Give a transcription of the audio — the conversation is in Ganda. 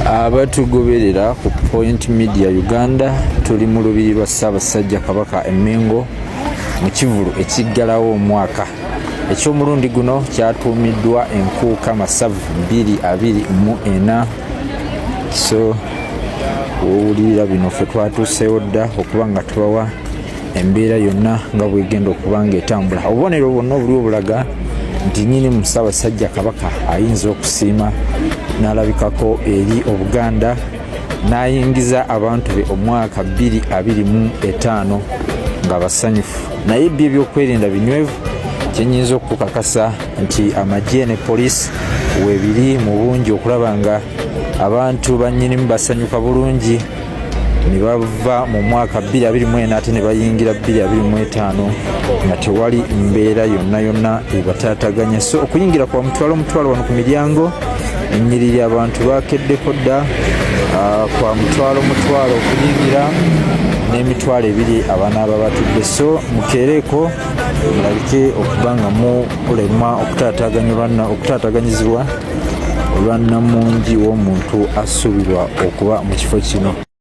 abatugoberera ku Point Media Uganda tuli mu lubiri lwa Ssaabasajja Kabaka Emmengo mu Kivulu ekiggalawo omwaka. Eky'omulundi guno kyatuumiddwa Enkuuka Masavu 2024. So owulira bino ffe twatuuseewo dda okuba nga tubawa embeera yonna nga bwegenda okuba ng'etambula. Obubonero bwonna obuli obulaga nti nnyini Ssaabasajja Kabaka ayinza okusiima n'alabikako eri Obuganda n'ayingiza abantu be omwaka 2025 nga basanyufu. Naye bye ebyokwerinda binywevu kyenyinza okukakasa nti amagye ne poliisi weebiri mu bungi okulaba nga abantu bannyinimu basanyuka bulungi ne bava mu mwaka 2024 ate ne bayingira 2025 nga tewali mbeera yonna ebataataganya. So okuyingira kwa mutwalo wano ku miryango ennyiriri abantu bakeddeko dda kwa mutwalo okuyingira n'emitwalo 2 abanaaba batudde. So mukeereko mulabike okuba nga mulema okutaataganyizibwa olwa nnamungi w'omuntu asuubirwa okuba mu kifo kino.